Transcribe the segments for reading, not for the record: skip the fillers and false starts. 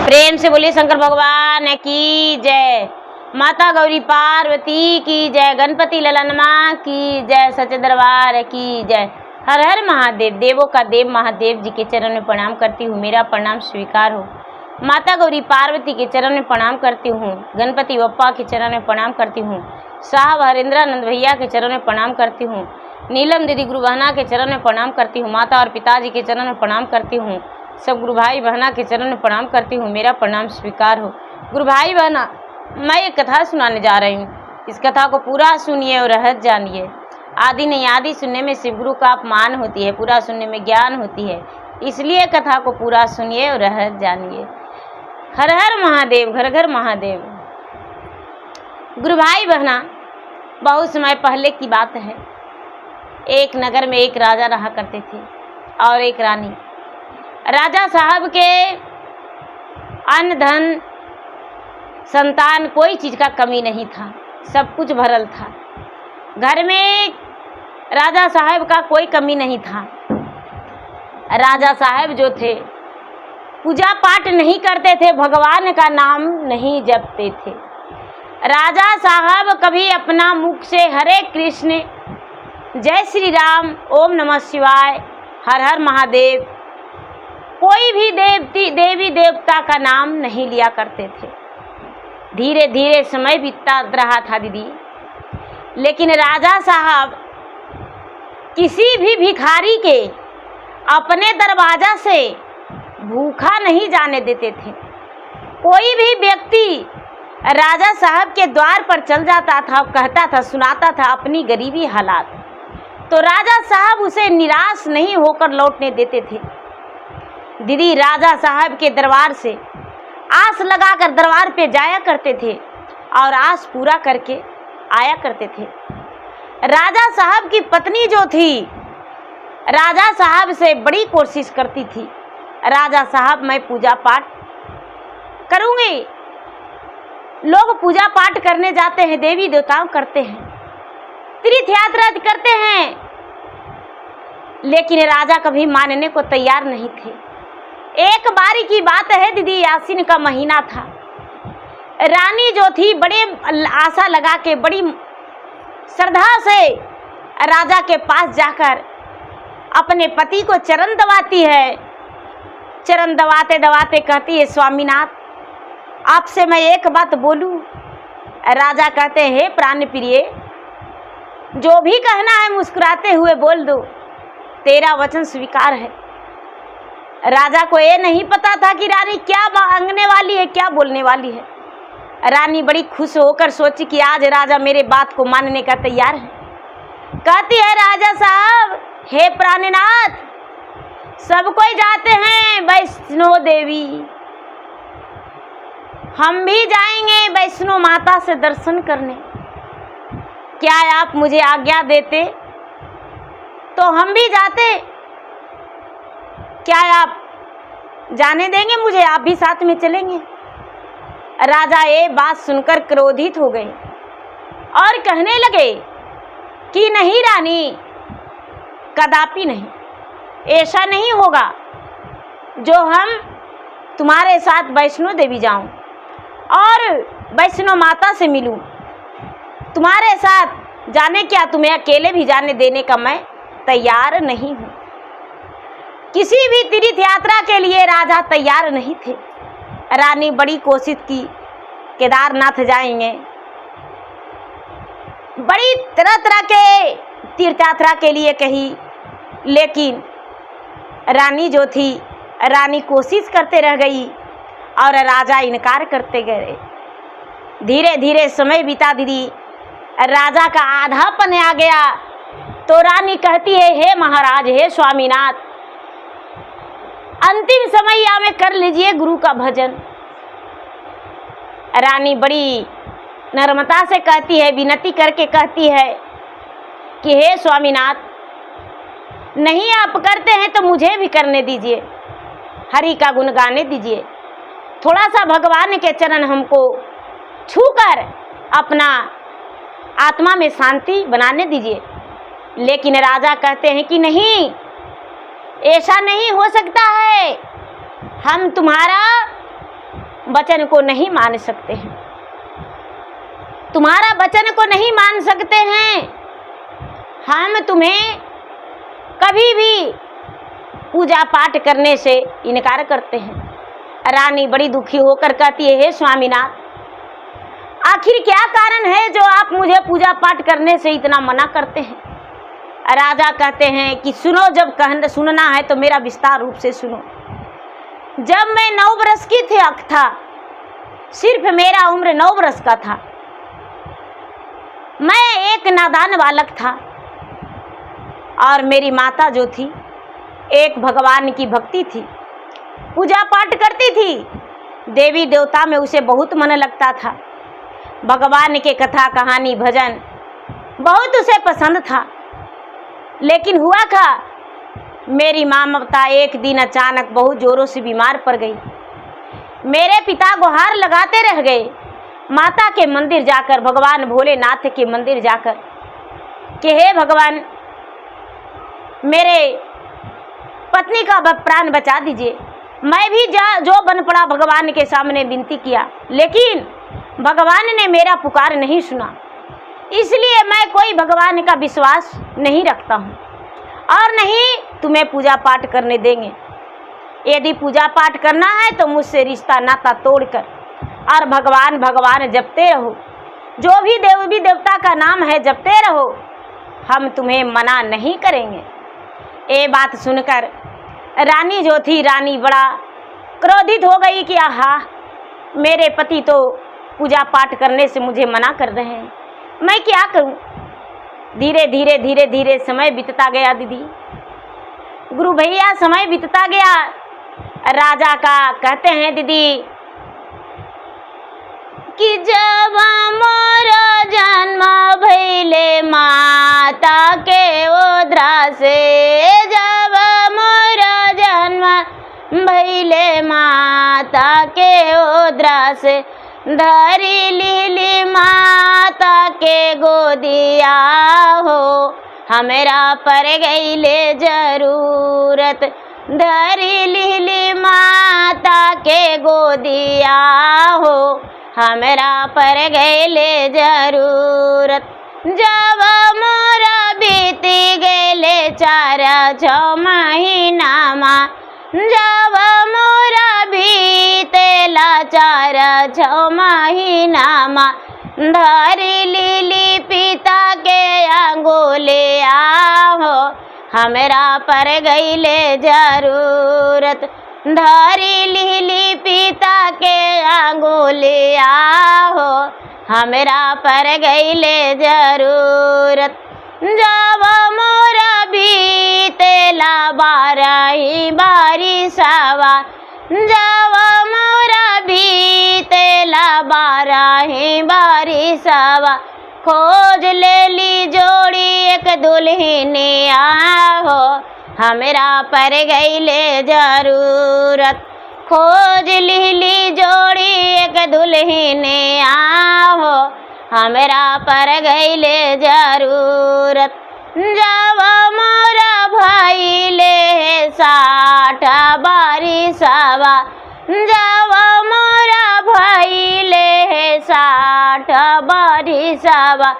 प्रेम से बोलिए शंकर भगवान की जय। माता गौरी पार्वती की जय। गणपति ललनमा की जय। सच्चे दरबार की जय। हर हर महादेव। देवों का देव महादेव जी के चरण में प्रणाम करती हूँ। मेरा प्रणाम स्वीकार हो। माता गौरी पार्वती के चरण में प्रणाम करती हूँ। गणपति बप्पा के चरण में प्रणाम करती हूँ। साहब हरेंद्रानंद भैया के चरण में प्रणाम करती हूँ। नीलम दीदी गुरु बहना के चरण में प्रणाम करती हूँ। माता और पिताजी के चरण में प्रणाम करती हूँ। सब गुरु भाई बहना के चरण में प्रणाम करती हूँ। मेरा प्रणाम स्वीकार हो। गुरु भाई बहना, मैं एक कथा सुनाने जा रही हूँ। इस कथा को पूरा सुनिए और रहस्य जानिए। आदि नहीं आदि सुनने में शिव गुरु का अपमान होती है, पूरा सुनने में ज्ञान होती है। इसलिए कथा को पूरा सुनिए और रहस्य जानिए। हर हर महादेव, घर घर महादेव। गुरु भाई बहना, बहुत समय पहले की बात है। एक नगर में एक राजा रहा करते थे और एक रानी। राजा साहब के अन्न धन संतान कोई चीज़ का कमी नहीं था, सब कुछ भरल था। घर में राजा साहब का कोई कमी नहीं था। राजा साहब जो थे पूजा पाठ नहीं करते थे, भगवान का नाम नहीं जपते थे। राजा साहब कभी अपना मुख से हरे कृष्ण, जय श्री राम, ओम नमः शिवाय, हर हर महादेव, कोई भी देवी देवता का नाम नहीं लिया करते थे। धीरे धीरे समय बीतता रहा था दीदी, लेकिन राजा साहब किसी भी भिखारी के अपने दरवाजा से भूखा नहीं जाने देते थे। कोई भी व्यक्ति राजा साहब के द्वार पर चल जाता था, कहता था, सुनाता था अपनी गरीबी हालात, तो राजा साहब उसे निराश नहीं होकर लौटने देते थे। दीदी, राजा साहब के दरबार से आस लगाकर दरबार पे जाया करते थे और आस पूरा करके आया करते थे। राजा साहब की पत्नी जो थी, राजा साहब से बड़ी कोशिश करती थी, राजा साहब मैं पूजा पाठ करूँगी। लोग पूजा पाठ करने जाते हैं, देवी देवताओं करते हैं, तीर्थ यात्रा करते हैं, लेकिन राजा कभी मानने को तैयार नहीं थे। एक बारी की बात है दीदी, आसीन का महीना था। रानी जो थी बड़े आशा लगा के, बड़ी श्रद्धा से राजा के पास जाकर अपने पति को चरण दबाती है। चरण दबाते दबाते कहती है, स्वामीनाथ, आपसे मैं एक बात बोलूं? राजा कहते हैं, हे प्राण प्रिय, जो भी कहना है मुस्कुराते हुए बोल दो, तेरा वचन स्वीकार है। राजा को ये नहीं पता था कि रानी क्या मांगने वाली है, क्या बोलने वाली है। रानी बड़ी खुश होकर सोची कि आज राजा मेरे बात को मानने का तैयार है। कहती है, राजा साहब, हे प्राणनाथ, सब कोई जाते हैं वैष्णो देवी, हम भी जाएंगे वैष्णो माता से दर्शन करने। क्या आप मुझे आज्ञा देते तो हम भी जाते? क्या आप जाने देंगे मुझे? आप भी साथ में चलेंगे? राजा ये बात सुनकर क्रोधित हो गए और कहने लगे कि नहीं रानी, कदापि नहीं, ऐसा नहीं होगा जो हम तुम्हारे साथ वैष्णो देवी जाऊं और वैष्णो माता से मिलूं। तुम्हारे साथ जाने क्या, तुम्हें अकेले भी जाने देने का मैं तैयार नहीं हूं। किसी भी तीर्थ यात्रा के लिए राजा तैयार नहीं थे। रानी बड़ी कोशिश की, केदारनाथ जाएंगे, बड़ी तरह तरह के तीर्थ यात्रा के लिए कही, लेकिन रानी जो थी, रानी कोशिश करते रह गई और राजा इनकार करते गए। धीरे धीरे समय बीता दीदी, राजा का आधापन आ गया तो रानी कहती है, हे महाराज, हे स्वामीनाथ, अंतिम समय में कर लीजिए गुरु का भजन। रानी बड़ी नम्रता से कहती है, विनती करके कहती है कि हे स्वामीनाथ, नहीं आप करते हैं तो मुझे भी करने दीजिए, हरि का गुण गाने दीजिए, थोड़ा सा भगवान के चरण हमको छूकर अपना आत्मा में शांति बनाने दीजिए। लेकिन राजा कहते हैं कि नहीं, ऐसा नहीं हो सकता है, हम तुम्हारा वचन को नहीं मान सकते हैं, तुम्हारा वचन को नहीं मान सकते हैं। हम तुम्हें कभी भी पूजा पाठ करने से इनकार करते हैं। रानी बड़ी दुखी होकर कहती है, हे स्वामीनाथ, आखिर क्या कारण है जो आप मुझे पूजा पाठ करने से इतना मना करते हैं। राजा कहते हैं कि सुनो, जब सुनना है तो मेरा विस्तार रूप से सुनो। जब मैं 9 वर्ष की था, सिर्फ मेरा उम्र 9 वर्ष का था, मैं एक नादान बालक था और मेरी माता जो थी एक भगवान की भक्ति थी, पूजा पाठ करती थी, देवी देवता में उसे बहुत मन लगता था, भगवान के कथा कहानी भजन बहुत उसे पसंद था। लेकिन हुआ था, मेरी माँ ममता एक दिन अचानक बहुत जोरों से बीमार पड़ गई। मेरे पिता गुहार लगाते रह गए, माता के मंदिर जाकर, भगवान भोलेनाथ के मंदिर जाकर कि हे भगवान, मेरे पत्नी का प्राण बचा दीजिए। मैं भी जो बन पड़ा भगवान के सामने विनती किया, लेकिन भगवान ने मेरा पुकार नहीं सुना। इसलिए मैं कोई भगवान का विश्वास नहीं रखता हूँ और नहीं तुम्हें पूजा पाठ करने देंगे। यदि पूजा पाठ करना है तो मुझसे रिश्ता नाता तोड़कर और भगवान भगवान जपते रहो, जो भी देवी देवता का नाम है जपते रहो, हम तुम्हें मना नहीं करेंगे। ये बात सुनकर रानी जो थी, रानी बड़ा क्रोधित हो गई कि आहा, मेरे पति तो पूजा पाठ करने से मुझे मना कर रहे हैं, मैं क्या करूं। धीरे धीरे धीरे धीरे समय बीतता गया दीदी, गुरु भैया, समय बीतता गया। राजा का कहते हैं दीदी कि जब मोरा जन्म भइले माता के ओद्रा से, जब मोरा जन्म भइले माता के ओद्रा से, धरी लीली माता के गोदिया हो, हमरा पर गईले जरूरत। धरी लीली माता के गोदिया हो, हमरा पर गईले जरूरत। जब मोरा बीती गईले 4-6 महीना माँ, जब मोरा बीतेला 4-6 महीना माँ, धरी लीली पिता के अंगुलिया हो, हमरा पर गईले जरूरत। धरी लीली पिता के अंगुलिया हो, हमरा पर गईले जरूरत। जब मोरा बीतेला 12 बारिशवा, जब मोरा बीतेला 12 बारिशवा, खोज लेली जोड़ी एक दुल्हनिया हो, हमरा पर गईले जरूरत। खोज लीली जोड़ी एक दुल्हनिया हो, हमरा पर गईले जरूरत। जब मोरा भइले 60 बारिशवा, जब मोरा भइले 60 बारिशवा,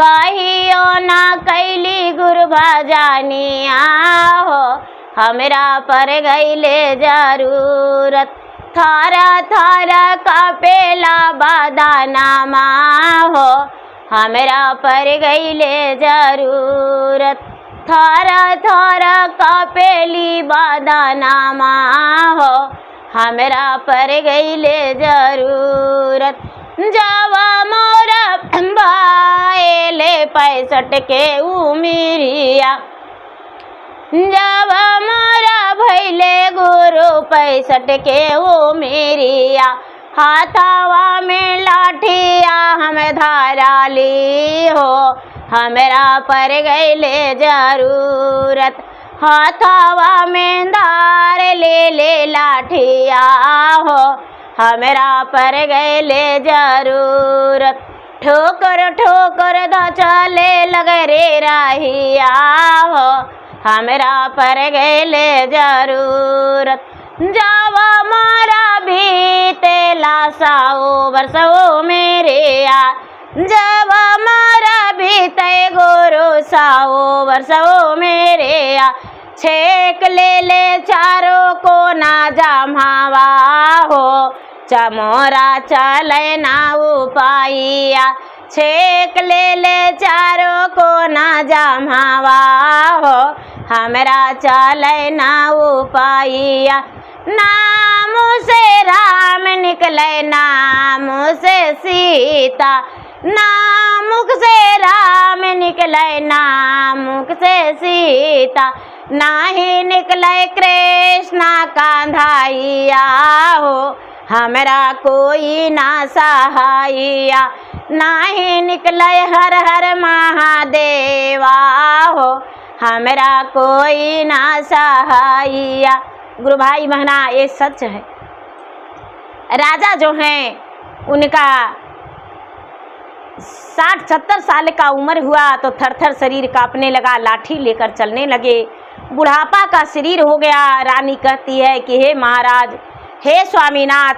कहियो ना कैली गुरु भजनिया हो, हमरा पर गईले जरूरत। थारा थारा कपेला बदनमा हो, हमरा पर गईले जरूरत। थारा थारा कपेली बदनमा हो, हमरा पर गईले जरूरत। जब मोरा भइले 65 के उमिरिया, जब मोरा भइले गुरु 65 के उमिरिया, हाथवा में लाठिया हम धाराली हो, हमरा पर गईले जरूरत। हाथवा में धार ले लाठिया हो, हमरा पर गईले जरूरत। ठोकर ठोकर चले लगे रे राहिया हो, हमरा पर गईले जरूरत। जब मोरा बीतेला साओ बरसो मेरे आ, जब मारा बीते गोरो साओ बरसो मेरे आ, छेक ले चारों को ना जमावा हो, चमोरा चले ना उपाइया, छेक ले चारों को ना जमावा हो, हमरा चले ना उपाइया। नाम से राम निकले नाम से सीता, नामुख से राम निकले नामुख से सीता, नाही निकले कृष्णा कान्हाइया हो, हमरा कोई ना सहाइया, नाही निकले हर हर महादेवा हो, हमरा कोई ना सहाइया। गुरु भाई बहना ये सच है। राजा जो हैं उनका 60-70 साल का उम्र हुआ तो थर-थर शरीर कांपने लगा, लाठी लेकर चलने लगे, बुढ़ापा का शरीर हो गया। रानी कहती है कि हे महाराज, हे स्वामीनाथ,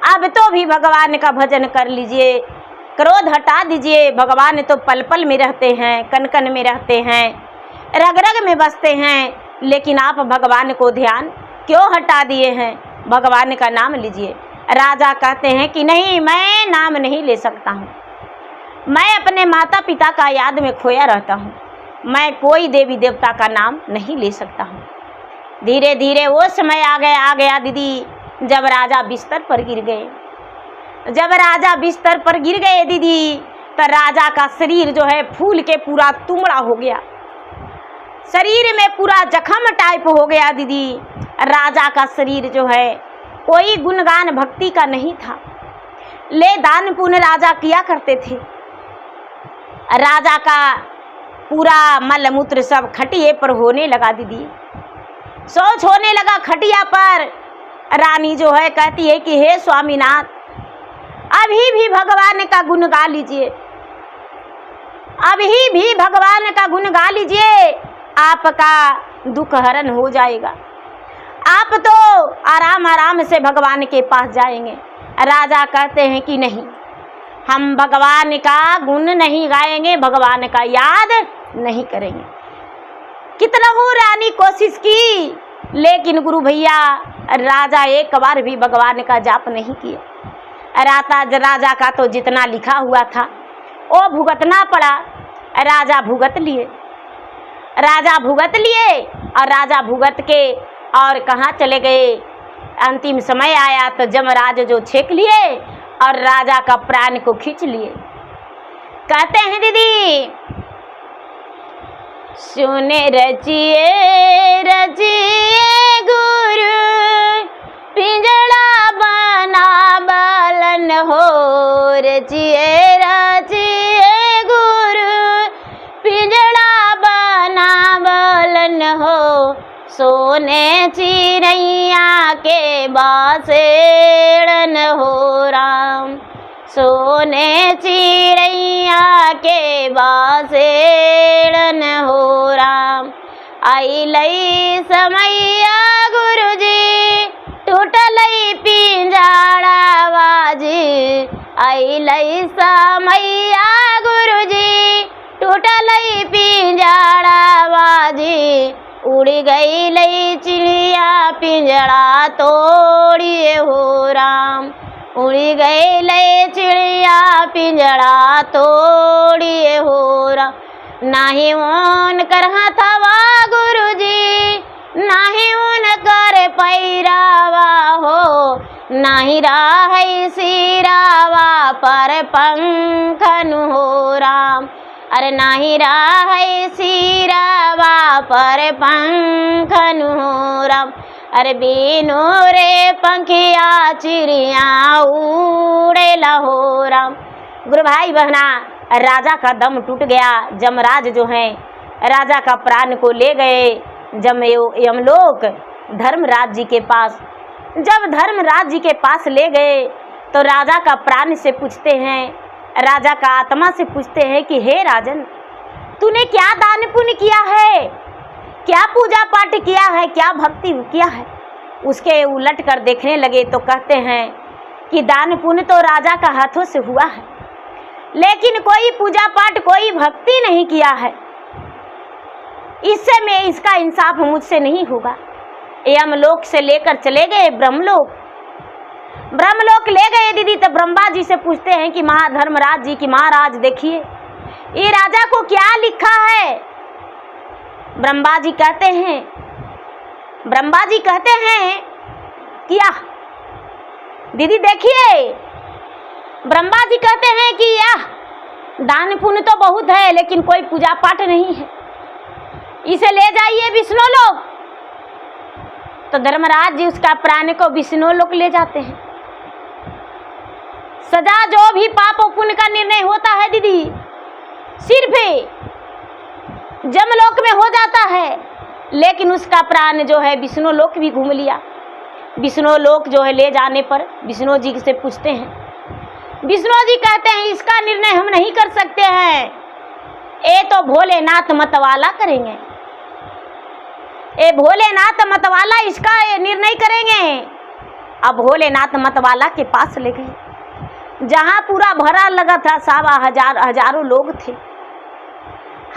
अब तो भी भगवान का भजन कर लीजिए, क्रोध हटा दीजिए। भगवान तो पल पल में रहते हैं, कन कन में रहते हैं, रग रग में बसते हैं, लेकिन आप भगवान को ध्यान क्यों हटा दिए हैं? भगवान का नाम लीजिए। राजा कहते हैं कि नहीं, मैं नाम नहीं ले सकता हूँ, मैं अपने माता पिता का याद में खोया रहता हूँ, मैं कोई देवी देवता का नाम नहीं ले सकता हूँ। धीरे धीरे वो समय आ गया दीदी, जब राजा बिस्तर पर गिर गए। जब राजा बिस्तर पर गिर गए दीदी, तो राजा का शरीर जो है फूल के पूरा तुमड़ा हो गया, शरीर में पूरा जख्म टाइप हो गया दीदी। राजा का शरीर जो है कोई गुणगान भक्ति का नहीं था, ले दान पुण्य राजा किया करते थे। राजा का पूरा मल मूत्र सब खटिए पर होने लगा दीदी, शौच होने लगा खटिया पर। रानी जो है कहती है कि हे स्वामीनाथ, अभी भी भगवान का गुण गा लीजिए, अभी भी भगवान का गुण गा लीजिए, आपका दुख हरण हो जाएगा, आप तो आराम आराम से भगवान के पास जाएंगे। राजा कहते हैं कि नहीं, हम भगवान का गुण नहीं गाएंगे, भगवान का याद नहीं करेंगे। कितना हो रानी कोशिश की, लेकिन गुरु भैया राजा एक बार भी भगवान का जाप नहीं किया। राजा का तो जितना लिखा हुआ था वो भुगतना पड़ा। राजा भुगत लिए, राजा भुगत लिए और राजा भुगत के और कहाँ चले गए। अंतिम समय आया तो जमराज जो छेक लिए और राजा का प्राण को खींच लिए। कहते हैं दीदी, सुने रचिए रचिए गुरु, पिंजड़ा बना बालन हो, रचिए रचिए गुरु, पिंजड़ा बना बालन हो, सोने चिड़ैया के बासेड़न हो राम, सोने चिड़ैया के बासेड़न हो राम। आइलई समैया गुरुजी, टूटलई पिंजड़ा बाजी, आइलई समैया गुरुजी, टूटलई पिंजड़ा बाजी, उड़ गई लई चिड़िया पिंजड़ा तोड़िए हो राम, उड़ गई लई चिड़िया पिंजड़ा तोड़िए हो राम। नाही उन कर हथवा गुरुजी, नाही उन कर पैरावा हो, नाही राहै सिरावा पर पंखन हो राम, अरे नाही राहै सिरावा पर पंखन हो राम। अरे बीनो रे पंखिया चिड़िया उड़ेला हो राम। गुरु भाई बहना, राजा का दम टूट गया। जमराज जो हैं राजा का प्राण को ले गए यमलोक धर्मराज जी के पास। जब धर्मराज जी के पास ले गए तो राजा का प्राण से पूछते हैं, राजा का आत्मा से पूछते हैं कि हे राजन, तूने क्या दान पुण्य किया है, क्या पूजा पाठ किया है, क्या भक्ति किया है। उसके उलट कर देखने लगे तो कहते हैं कि दान पुण्य तो राजा का हाथों से हुआ है, लेकिन कोई पूजा पाठ, कोई भक्ति नहीं किया है। इससे मैं इसका इंसाफ मुझसे नहीं होगा। यमलोक से लेकर चले गए ब्रह्मलोक। ब्रह्मलोक ले गए दीदी, तो ब्रह्मा जी से पूछते हैं कि महाधर्मराज जी की महाराज देखिए ये राजा को क्या लिखा है। ब्रह्मा जी कहते हैं क्या दीदी देखिए, ब्रह्मा जी कहते हैं कि यह दान पुण्य तो बहुत है, लेकिन कोई पूजा पाठ नहीं है, इसे ले जाइए विष्णु लोक। तो धर्मराज जी उसका प्राण को विष्णु लोक ले जाते हैं। सजा जो भी पाप और पुण्य का निर्णय होता है दीदी, सिर्फ जमलोक में हो जाता है, लेकिन उसका प्राण जो है विष्णु लोक भी घूम लिया। विष्णु लोक जो है ले जाने पर विष्णु जी से पूछते हैं। विष्णु जी कहते हैं इसका निर्णय हम नहीं कर सकते हैं, ये तो भोलेनाथ मतवाला करेंगे, ये भोलेनाथ मतवाला इसका निर्णय करेंगे। अब भोलेनाथ मतवाला के पास ले गए, जहाँ पूरा भरा लगा था, हजारों लोग थे,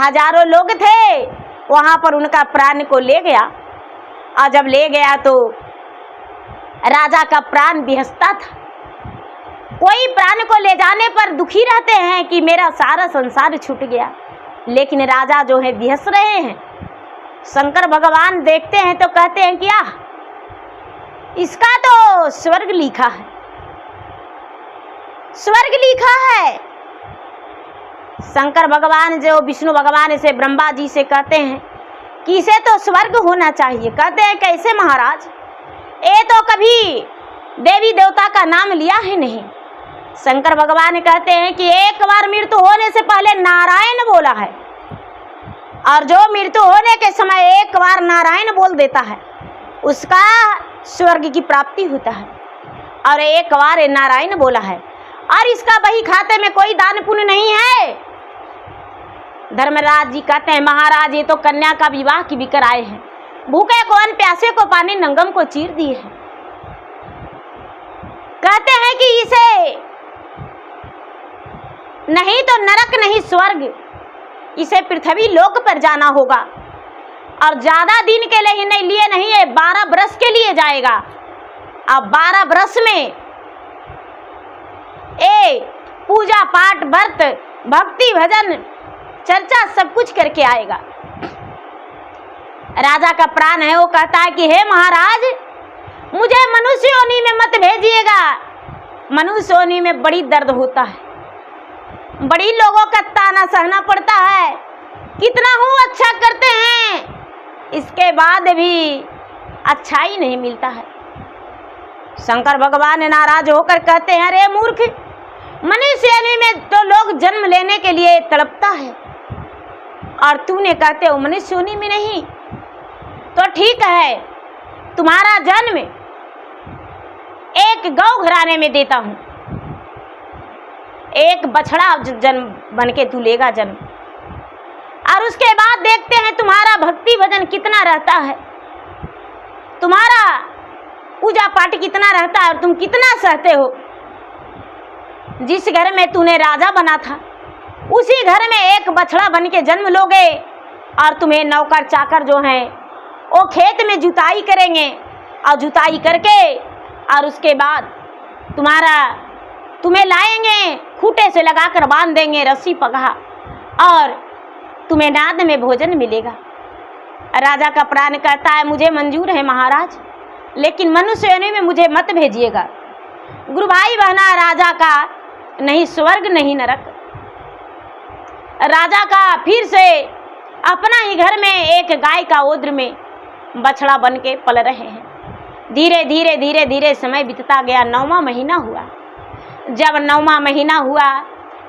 हजारों लोग थे। वहाँ पर उनका प्राण को ले गया, और जब ले गया तो राजा का प्राण बेहसता था। कोई प्राण को ले जाने पर दुखी रहते हैं कि मेरा सारा संसार छूट गया, लेकिन राजा जो है बेहस रहे हैं। शंकर भगवान देखते हैं तो कहते हैं क्या इसका तो स्वर्ग लिखा है, स्वर्ग लिखा है। शंकर भगवान जो विष्णु भगवान से ब्रह्मा जी से कहते हैं कि इसे तो स्वर्ग होना चाहिए। कहते हैं कैसे महाराज, ये तो कभी देवी देवता का नाम लिया है नहीं। शंकर भगवान कहते हैं कि एक बार मृत्यु होने से पहले नारायण बोला है, और जो मृत्यु होने के समय एक बार नारायण बोल देता है उसका स्वर्ग की प्राप्ति होता है, और एक बार नारायण बोला है, और इसका बही खाते में कोई दान पुण्य नहीं है। धर्मराज जी कहते हैं महाराज ये तो कन्या का विवाह की भी कराए हैं, भूखे को अन्न, प्यासे को पानी, नंगम को चीर दिए हैं। कहते हैं कि इसे नहीं तो नरक नहीं स्वर्ग, इसे पृथ्वी लोक पर जाना होगा, और ज्यादा दिन के लिए नहीं है, 12 बरस के लिए जाएगा। अब 12 बरस में पूजा पाठ, व्रत, भक्ति, भजन, चर्चा सब कुछ करके आएगा। राजा का प्राण है, वो कहता है कि हे महाराज मुझे मनुष्य योनि में मत भेजिएगा, मनुष्य योनि में बड़ी दर्द होता है, बड़ी लोगों का ताना सहना पड़ता है, कितना हूँ अच्छा करते हैं, इसके बाद भी अच्छा ही नहीं मिलता है। शंकर भगवान नाराज होकर कहते हैं अरे मूर्ख, मनुष्य योनि में तो लोग जन्म लेने के लिए तड़पता है, और तूने कहते हो मनुष्य योनि में नहीं। तो ठीक है, तुम्हारा जन्म एक गौ घराने में देता हूँ, एक बछड़ा जन्म बन के तू लेगा जन्म, और उसके बाद देखते हैं तुम्हारा भक्ति भजन कितना रहता है, तुम्हारा पूजा पाठ कितना रहता है, और तुम कितना सहते हो। जिस घर में तूने राजा बना था उसी घर में एक बछड़ा बन के जन्म लोगे, और तुम्हें नौकर चाकर जो हैं वो खेत में जुताई करेंगे, और जुताई करके और उसके बाद तुम्हें लाएंगे, खूंटे से लगाकर बांध देंगे रस्सी पगहा, और तुम्हें नाद में भोजन मिलेगा। राजा का प्राण कहता है मुझे मंजूर है महाराज, लेकिन मनुष्य योनि में मुझे मत भेजिएगा। गुरु भाई बहना, राजा का नहीं स्वर्ग नहीं नरक। राजा का फिर से अपना ही घर में एक गाय का ओद्र में बछड़ा बन के पल रहे हैं। धीरे धीरे धीरे धीरे समय बीतता गया। 9वां महीना हुआ। जब 9वां महीना हुआ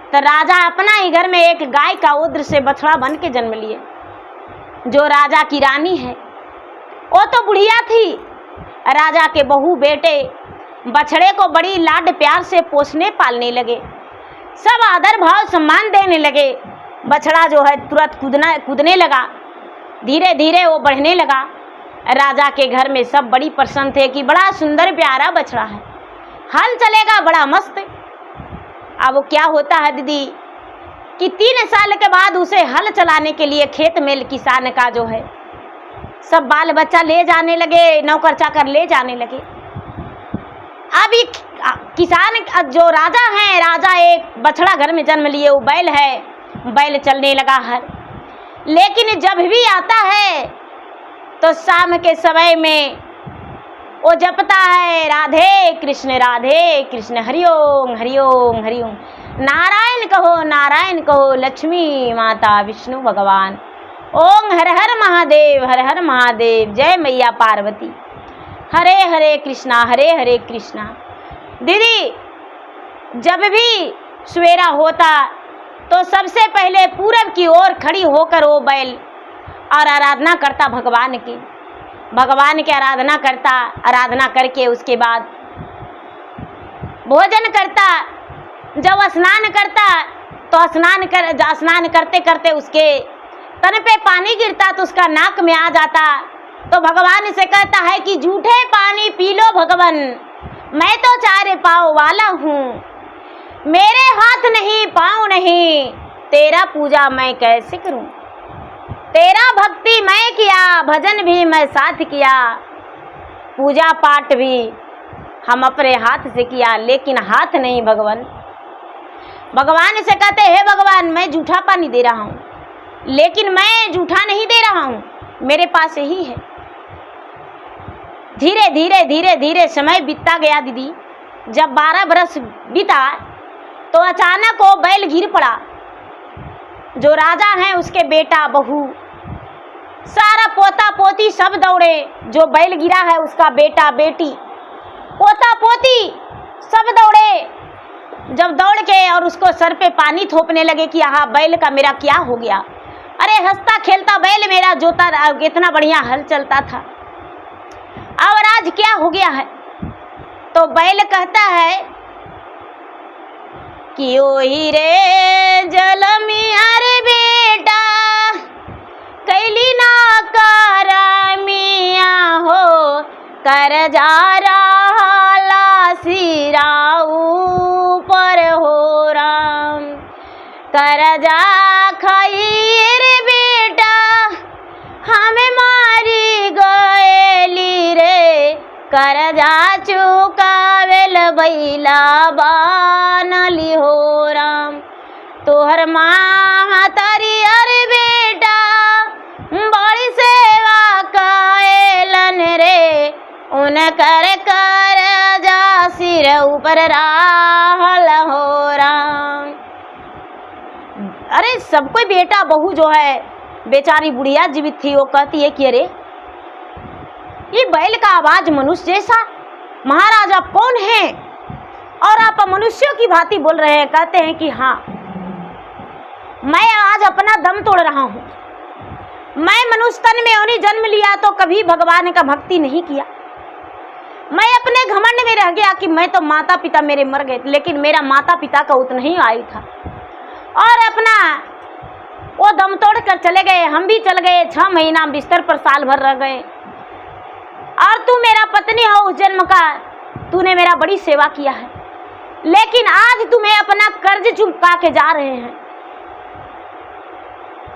तो राजा अपना ही घर में एक गाय का ओद्र से बछड़ा बन के जन्म लिए। जो राजा की रानी है वो तो बुढ़िया थी। राजा के बहू बेटे बछड़े को बड़ी लाड प्यार से पोसने पालने लगे, सब आदर भाव सम्मान देने लगे। बछड़ा जो है तुरंत कूदने लगा, धीरे धीरे वो बढ़ने लगा। राजा के घर में सब बड़ी प्रसन्न थे कि बड़ा सुंदर प्यारा बछड़ा है, हल चलेगा बड़ा मस्त। अब वो क्या होता है दीदी कि 3 साल के बाद उसे हल चलाने के लिए खेत में किसान का जो है सब बाल बच्चा ले जाने लगे, नौकर चाकर ले जाने लगे। अभी किसान जो राजा हैं, राजा एक बछड़ा घर में जन्म लिए, वो बैल है, बैल चलने लगा हर। लेकिन जब भी आता है तो शाम के समय में वो जपता है राधे कृष्ण हरिओम हरिओम हरिओम। नारायण कहो लक्ष्मी माता विष्णु भगवान। ओम हर हर महादेव जय मैया पार्वती। हरे हरे कृष्णा। दीदी जब भी सवेरा होता तो सबसे पहले पूरब की ओर खड़ी होकर वो बैल और आराधना करता भगवान की आराधना करके उसके बाद भोजन करता। जब स्नान करता तो स्नान करते करते उसके तन पे पानी गिरता तो उसका नाक में आ जाता। तो भगवान से कहता है कि जूठे पानी पी लो भगवान, मैं तो 4 पाँव वाला हूँ, मेरे हाथ नहीं पाँव नहीं, तेरा पूजा मैं कैसे करूँ। तेरा भक्ति मैं किया, भजन भी मैं साथ किया, पूजा पाठ भी हम अपने हाथ से किया, लेकिन हाथ नहीं भगवान। भगवान से कहते हे भगवान मैं जूठा पानी दे रहा हूँ, लेकिन मैं जूठा नहीं दे रहा हूँ, मेरे पास यही है। धीरे धीरे समय बीतता गया दीदी। जब 12 बरस बीता तो अचानक वो बैल गिर पड़ा। जो राजा हैं उसके बेटा बहू सारा पोता पोती सब दौड़े। जो बैल गिरा है उसका बेटा बेटी पोता पोती सब दौड़े। जब दौड़ के और उसको सर पे पानी थोपने लगे कि हाँ बैल का मेरा क्या हो गया। अरे हंसता खेलता बैल मेरा जोता इतना बढ़िया हल चलता था, और आज क्या हो गया है। तो बैल कहता है कि ओ हीरे जलमियार बेटा कैली ना करमिया हो, कर जा रहा सिरा ऊपर हो राम, कर जा खैर बेटा हमें मारी गएली रे, कर जा चुकावेल बैला बानली हो राम। तोहर माँ तारी अरे बेटा बड़ी सेवा काएलन रे, उनकर कर जा सिर ऊपर राहल हो राम। अरे सब कोई बेटा बहू जो है बेचारी बुढ़िया जीवित थी, वो कहती है कि अरे ये बैल का आवाज मनुष्य जैसा, महाराज आप कौन हैं और आप मनुष्यों की भांति बोल रहे हैं। कहते हैं कि हाँ मैं आज अपना दम तोड़ रहा हूँ, मैं मनुष्य तन में उन्हीं जन्म लिया तो कभी भगवान का भक्ति नहीं किया। मैं अपने घमंड में रह गया कि मैं तो माता पिता मेरे मर गए, लेकिन मेरा माता पिता का उतना ही आयु था और अपना वो दम तोड़ कर चले गए। हम भी चल गए, 6 महीना बिस्तर पर साल भर रह गए, और तू मेरा पत्नी हो उस जन्म का, तूने मेरा बड़ी सेवा किया है, लेकिन आज तुम्हें अपना कर्ज चुका के जा रहे हैं।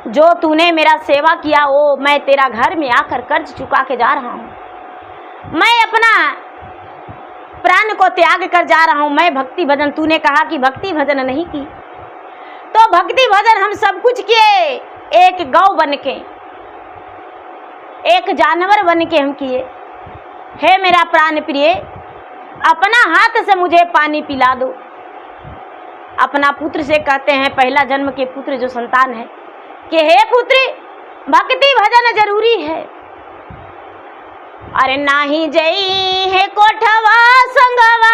जो तूने मेरा सेवा किया वो मैं तेरा घर में आकर कर्ज चुका के जा रहा हूँ। मैं अपना प्राण को त्याग कर जा रहा हूँ। मैं भक्ति भजन, तूने कहा कि भक्ति भजन नहीं की, तो भक्ति भजन हम सब कुछ किए, एक गौ बन के, एक जानवर बन के हम किए। हे मेरा प्राण प्रिय, अपना हाथ से मुझे पानी पिला दो। अपना पुत्र से कहते हैं, पहला जन्म के पुत्र जो संतान है, कि हे पुत्री भक्ति भजन जरूरी है। अरे नाही जई है कोठवा संगवा,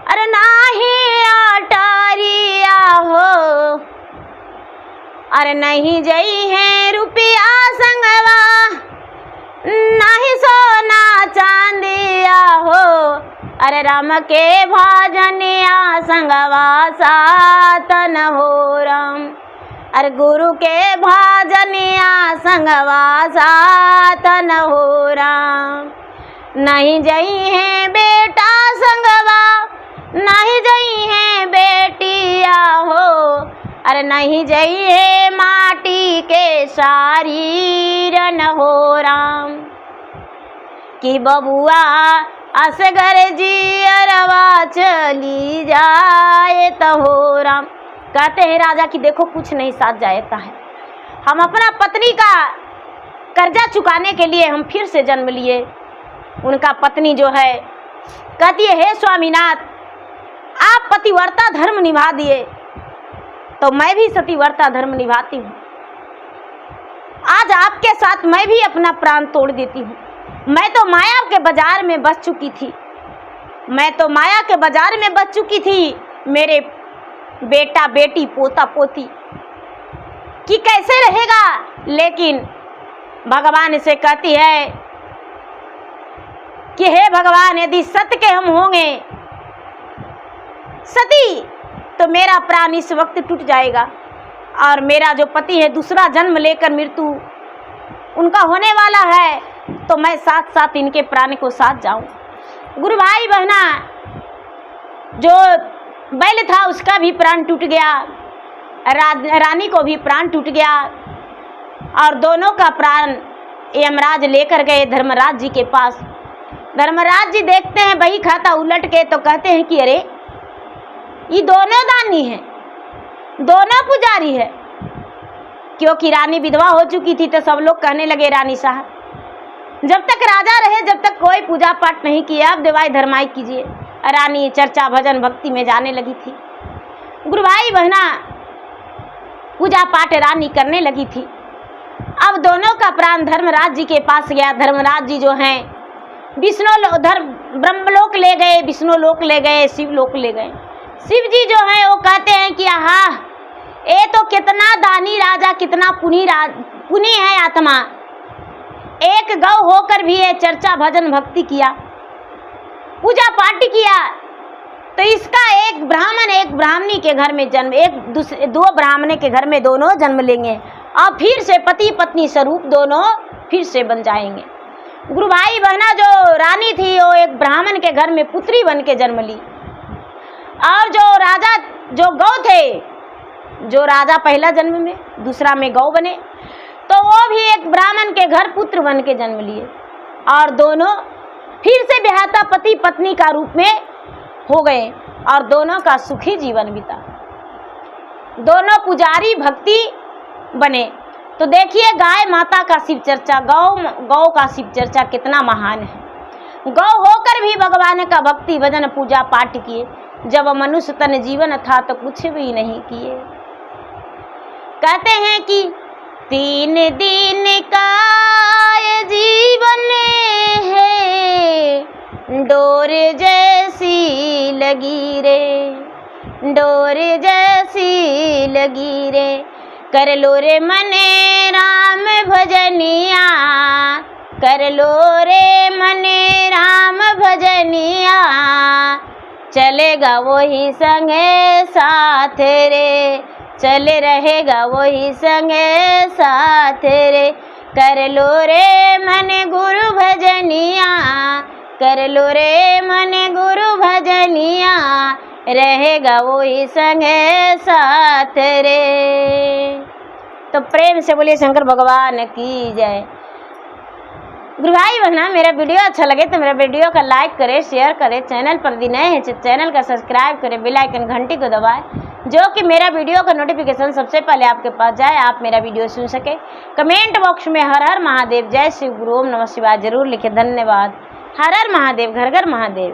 अरे नाही अटारिया हो, अरे नहीं जई है रुपया संगवा, नहीं सोना चांदिया हो, अरे राम के भजनिया संगवा सातन हो राम। अरे गुरु के भजनिया संगवा सातन हो राम। नहीं जई है बेटा संगवा, नहीं जई है बेटिया हो, अरे नहीं जई है माटी के सारी रन हो राम। कि बबुआ असगर जी अरवा चली जाए तो हो राम। कहते हैं राजा कि देखो कुछ नहीं साथ जाता है, हम अपना पत्नी का कर्जा चुकाने के लिए हम फिर से जन्म लिए। उनका पत्नी जो है कहती है, हे स्वामीनाथ, आप पतिव्रता धर्म निभा दिए तो मैं भी सतीव्रता धर्म निभाती हूँ। आज आपके साथ मैं भी अपना प्राण तोड़ देती हूँ। मैं तो माया के बाजार में बस चुकी थी, मैं तो माया के बाजार में बस चुकी थी। मेरे बेटा बेटी पोता पोती कि कैसे रहेगा। लेकिन भगवान से कहती है कि हे भगवान, यदि सत्य के हम होंगे सती तो मेरा प्राण इस वक्त टूट जाएगा और मेरा जो पति है दूसरा जन्म लेकर मृत्यु उनका होने वाला है, तो मैं साथ साथ इनके प्राण को साथ जाऊं। गुरु भाई बहना, जो बैल था उसका भी प्राण टूट गया, रानी को भी प्राण टूट गया और दोनों का प्राण यमराज लेकर गए धर्मराज जी के पास। धर्मराज जी देखते हैं बही खाता उलट के, तो कहते हैं कि अरे ये दोनों दानी हैं, दोनों पुजारी है। क्योंकि रानी विधवा हो चुकी थी तो सब लोग कहने लगे, रानी साहब जब तक राजा रहे जब तक कोई पूजा पाठ नहीं किया, अब देवाई धर्माई कीजिए। रानी चर्चा भजन भक्ति में जाने लगी थी। गुरु भाई बहना, पूजा पाठ रानी करने लगी थी। अब दोनों का प्राण धर्मराज जी के पास गया। धर्मराज जी जो हैं ब्रह्मलोक ले गए, विष्णु लोक ले गए, शिव लोक ले गए। शिव जी जो है वो कहते हैं कि आहा, ये तो कितना दानी राजा, कितना पुनी है आत्मा, एक गौ होकर भी ये चर्चा भजन भक्ति किया, पूजा पाठ किया, तो इसका एक ब्राह्मण एक ब्राह्मणी के घर में जन्म, दो ब्राह्मण के घर में दोनों जन्म लेंगे और फिर से पति पत्नी स्वरूप दोनों फिर से बन जाएंगे। गुरु भाई बहना, जो रानी थी वो एक ब्राह्मण के घर में पुत्री बन के जन्म ली और जो राजा जो गौ थे, जो राजा पहला जन्म में दूसरा में गौ बने, तो वो भी एक ब्राह्मण के घर पुत्र बन के जन्म लिए और दोनों फिर से ब्याहता पति पत्नी का रूप में हो गए और दोनों का सुखी जीवन बीता। दोनों पुजारी भक्ति बने। तो देखिए गाय माता का शिव चर्चा, गौ का शिव चर्चा कितना महान है। गौ होकर भी भगवान का भक्ति भजन पूजा पाठ किए। जब मनुष्य तन जीवन था तो कुछ भी नहीं किए। कहते हैं कि 3 दिन का ये जीवन है, डोर जैसी लगी रे, डोर जैसी लगी रे, कर लो रे मने राम भजनिया, कर लो रे मने राम भजनिया, चलेगा वही संगे साथ रे, चले रहेगा वही संगे साथ रे, कर लो रे मने गुरु भजनिया, कर लो रे मने गुरु भजनिया, रहेगा वही संगे साथ रे। तो प्रेम से बोलिए शंकर भगवान की जय। गुरु भाई बहना, मेरा वीडियो अच्छा लगे तो मेरा वीडियो का लाइक करें, शेयर करें। चैनल पर यदि नए हैं तो चैनल का सब्सक्राइब करें, बेल आइकन घंटी को दबाएं, जो कि मेरा वीडियो का नोटिफिकेशन सबसे पहले आपके पास जाए, आप मेरा वीडियो सुन सके। कमेंट बॉक्स में हर हर महादेव, जय शिव गुरु, ओम नमः शिवाय जरूर लिखे। धन्यवाद। हर हर महादेव, घर घर महादेव।